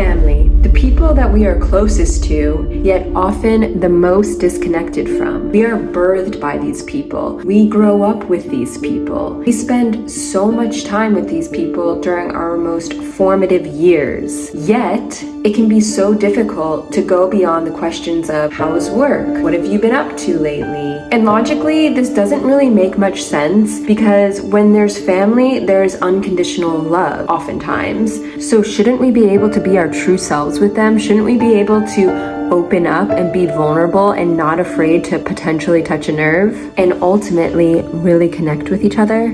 family, the people that we are closest to, yet often the most disconnected from. We are birthed by these people. We grow up with these people. We spend so much time with these people during our most formative years. Yet, it can be so difficult to go beyond the questions of how's work? What have you been up to lately? And logically, this doesn't really make much sense because when there's family, there's unconditional love oftentimes. So shouldn't we be able to be our true selves with them? Shouldn't we be able to open up and be vulnerable and not afraid to potentially touch a nerve and ultimately really connect with each other?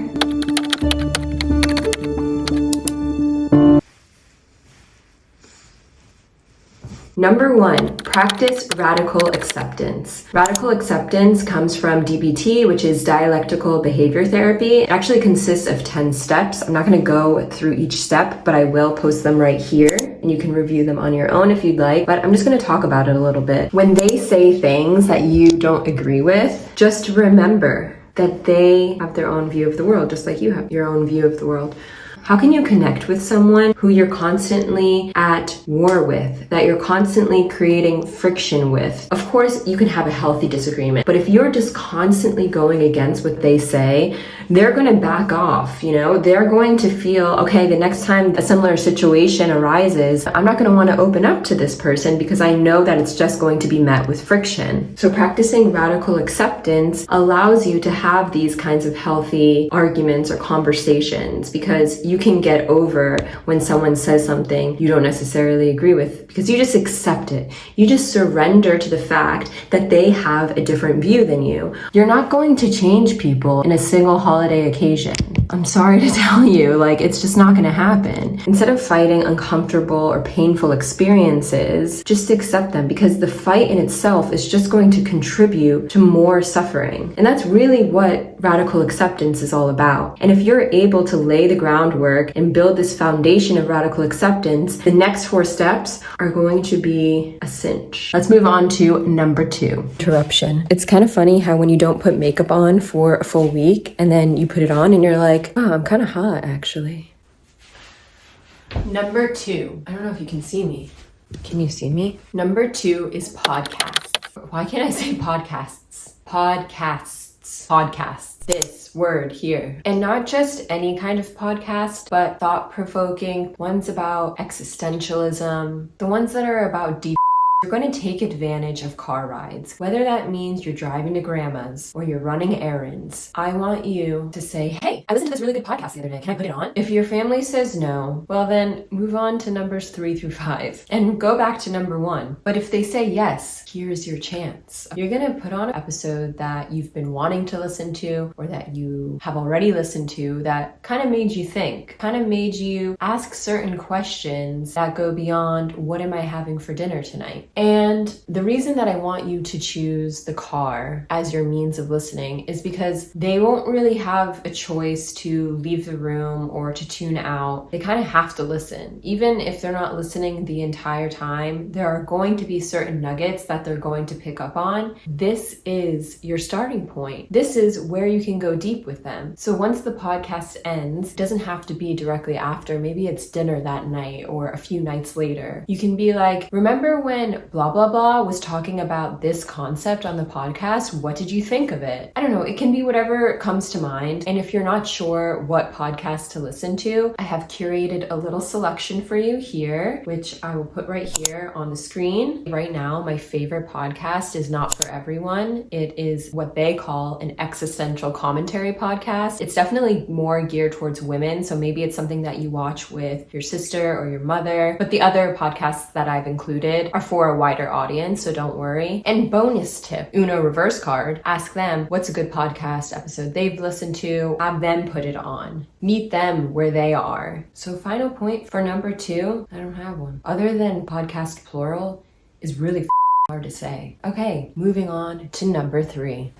Number 1, practice radical acceptance. Radical acceptance comes from DBT, which is dialectical behavior therapy. It actually consists of 10 steps. I'm not going to go through each step, but I will post them right here and you can review them on your own if you'd like. But I'm just going to talk about it a little bit. When they say things that you don't agree with, just remember that they have their own view of the world, just like you have your own view of the world. How can you connect with someone who you're constantly at war with, that you're constantly creating friction with? Of course, you can have a healthy disagreement, but if you're just constantly going against what they say, they're going to back off, They're going to feel, okay, the next time a similar situation arises, I'm not going to want to open up to this person because I know that it's just going to be met with friction. So practicing radical acceptance allows you to have these kinds of healthy arguments or conversations because you can get over when someone says something you don't necessarily agree with because you just accept it. You just surrender to the fact that they have a different view than you. You're not going to change people in a single holiday occasion. I'm sorry to tell you, it's just not going to happen. Instead of fighting uncomfortable or painful experiences, just accept them because the fight in itself is just going to contribute to more suffering. And that's really what radical acceptance is all about. And if you're able to lay the groundwork and build this foundation of radical acceptance, the next 4 steps are going to be a cinch. Let's move on to number 2. Interruption. It's kind of funny how when you don't put makeup on for a full week and then you put it on and you're like, oh, I'm kind of hot actually. Number 2. I don't know if you can see me. Can you see me? Number 2 is podcasts. Why can't I say podcasts? Podcasts. This word here. And not just any kind of podcast, but thought-provoking, ones about existentialism, the ones that are about deep. You're going to take advantage of car rides, whether that means you're driving to grandma's or you're running errands. I want you to say, hey, I listened to this really good podcast the other day. Can I put it on? If your family says no, well then move on to numbers 3 through 5 and go back to number 1. But if they say yes, here's your chance. You're going to put on an episode that you've been wanting to listen to or that you have already listened to that kind of made you think, kind of made you ask certain questions that go beyond what am I having for dinner tonight? And the reason that I want you to choose the car as your means of listening is because they won't really have a choice to leave the room or to tune out. They kind of have to listen. Even if they're not listening the entire time, there are going to be certain nuggets that they're going to pick up on. This is your starting point. This is where you can go deep with them. So once the podcast ends, it doesn't have to be directly after. Maybe it's dinner that night or a few nights later. You can be like, remember when blah, blah, blah was talking about this concept on the podcast? What did you think of it? I don't know. It can be whatever comes to mind. And if you're not sure what podcast to listen to, I have curated a little selection for you here, which I will put right here on the screen. Right now, my favorite podcast is Not For Everyone. It is what they call an existential commentary podcast. It's definitely more geared towards women. So maybe it's something that you watch with your sister or your mother. But the other podcasts that I've included are for a wider audience, so don't worry. And bonus tip, Uno reverse card, ask them what's a good podcast episode they've listened to, have them put it on. Meet them where they are. So final point for number 2, I don't have one. Other than podcast plural is really hard to say. Okay, moving on to number 3.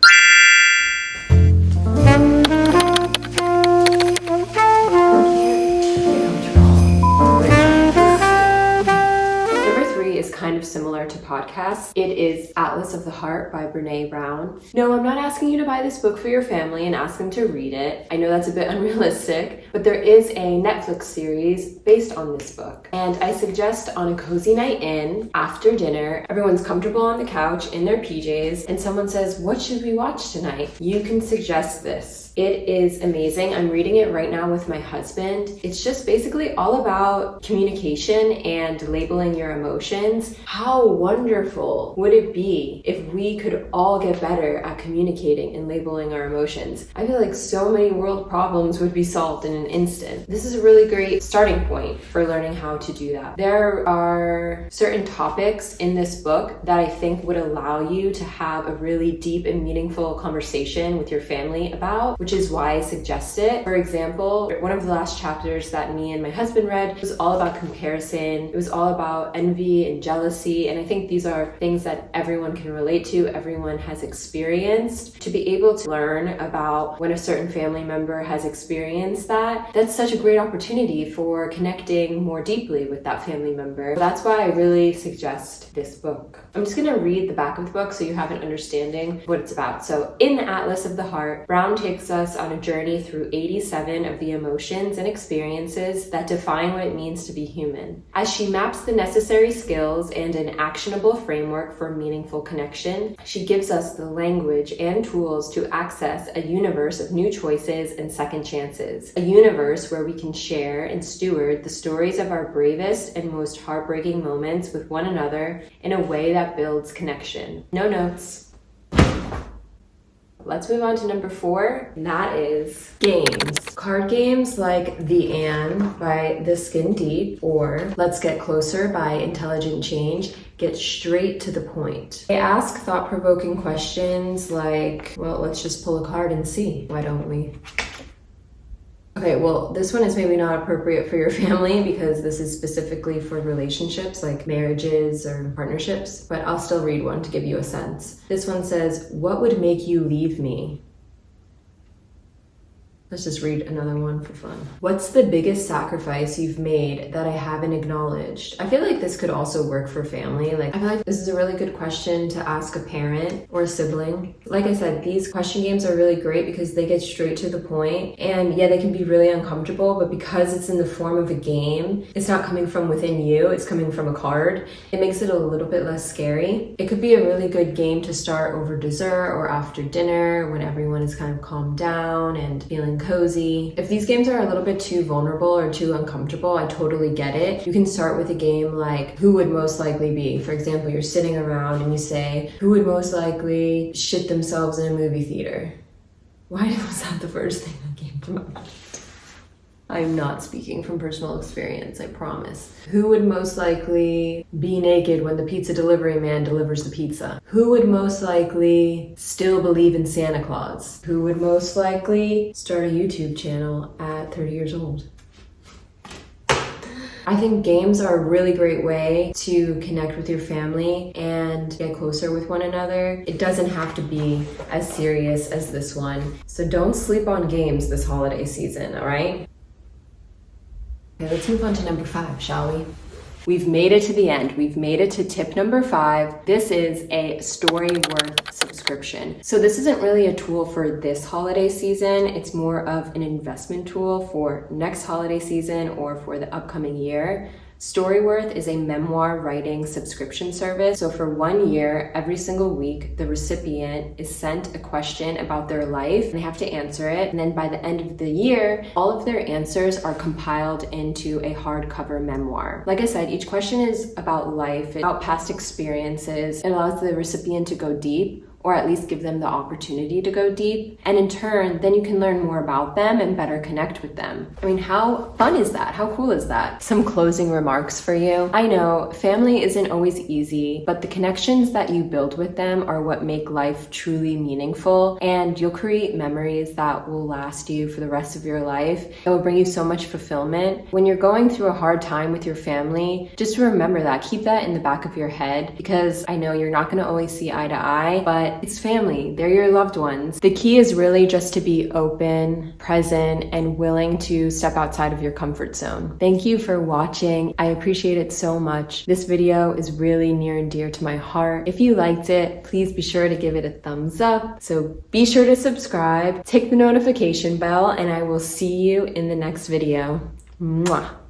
kind of similar to podcasts. It is Atlas of the Heart by Brené Brown. No, I'm not asking you to buy this book for your family and ask them to read it. I know that's a bit unrealistic, but there is a Netflix series based on this book. And I suggest on a cozy night in, after dinner, everyone's comfortable on the couch in their PJs, and someone says, "What should we watch tonight?" You can suggest this. It is amazing. I'm reading it right now with my husband. It's just basically all about communication and labeling your emotions. How wonderful would it be if we could all get better at communicating and labeling our emotions? I feel like so many world problems would be solved in an instant. This is a really great starting point for learning how to do that. There are certain topics in this book that I think would allow you to have a really deep and meaningful conversation with your family about, which is why I suggest it. For example, one of the last chapters that me and my husband read was all about comparison. It was all about envy and jealousy, and I think these are things that everyone can relate to, everyone has experienced. To be able to learn about when a certain family member has experienced that, that's such a great opportunity for connecting more deeply with that family member. That's why I really suggest this book. I'm just gonna read the back of the book so you have an understanding of what it's about. So in the Atlas of the Heart, Brown takes us on a journey through 87 of the emotions and experiences that define what it means to be human. As she maps the necessary skills and an actionable framework for meaningful connection, she gives us the language and tools to access a universe of new choices and second chances. A universe where we can share and steward the stories of our bravest and most heartbreaking moments with one another in a way that builds connection. No notes. Let's move on to number 4, and that is games. Card games like The Anne by The Skin Deep or Let's Get Closer by Intelligent Change get straight to the point. They ask thought-provoking questions like, well, let's just pull a card and see. Why don't we? Okay, well, this one is maybe not appropriate for your family because this is specifically for relationships like marriages or partnerships, but I'll still read one to give you a sense. This one says, "What would make you leave me?" Let's just read another one for fun. What's the biggest sacrifice you've made that I haven't acknowledged? I feel like this could also work for family. I feel like this is a really good question to ask a parent or a sibling. Like I said, these question games are really great because they get straight to the point. And yeah, they can be really uncomfortable, but because it's in the form of a game, it's not coming from within you, it's coming from a card. It makes it a little bit less scary. It could be a really good game to start over dessert or after dinner when everyone is kind of calmed down and feeling cozy. If these games are a little bit too vulnerable or too uncomfortable, I totally get it. You can start with a game like who would most likely be. For example, you're sitting around and you say, who would most likely shit themselves in a movie theater? Why was that the first thing that came to my mind? I'm not speaking from personal experience, I promise. Who would most likely be naked when the pizza delivery man delivers the pizza? Who would most likely still believe in Santa Claus? Who would most likely start a YouTube channel at 30 years old? I think games are a really great way to connect with your family and get closer with one another. It doesn't have to be as serious as this one. So don't sleep on games this holiday season, all right? Okay, let's move on to number 5, shall we? We've made it to the end. We've made it to tip number 5. This is a Storyworth subscription. So this isn't really a tool for this holiday season. It's more of an investment tool for next holiday season or for the upcoming year. Storyworth is a memoir writing subscription service. So for 1 year, every single week, the recipient is sent a question about their life and they have to answer it. And then by the end of the year, all of their answers are compiled into a hardcover memoir. Like I said, each question is about life, about past experiences. It allows the recipient to go deep, or at least give them the opportunity to go deep. And in turn, then you can learn more about them and better connect with them. I mean, how fun is that? How cool is that? Some closing remarks for you. I know family isn't always easy, but the connections that you build with them are what make life truly meaningful. And you'll create memories that will last you for the rest of your life. It will bring you so much fulfillment. When you're going through a hard time with your family, just remember that. Keep that in the back of your head because I know you're not gonna always see eye to eye, but but it's family. They're your loved ones. The key is really just to be open, present, and willing to step outside of your comfort zone. Thank you for watching. I appreciate it so much. This video is really near and dear to my heart. If you liked it, please be sure to give it a thumbs up. So be sure to subscribe, tick the notification bell, and I will see you in the next video. Mwah.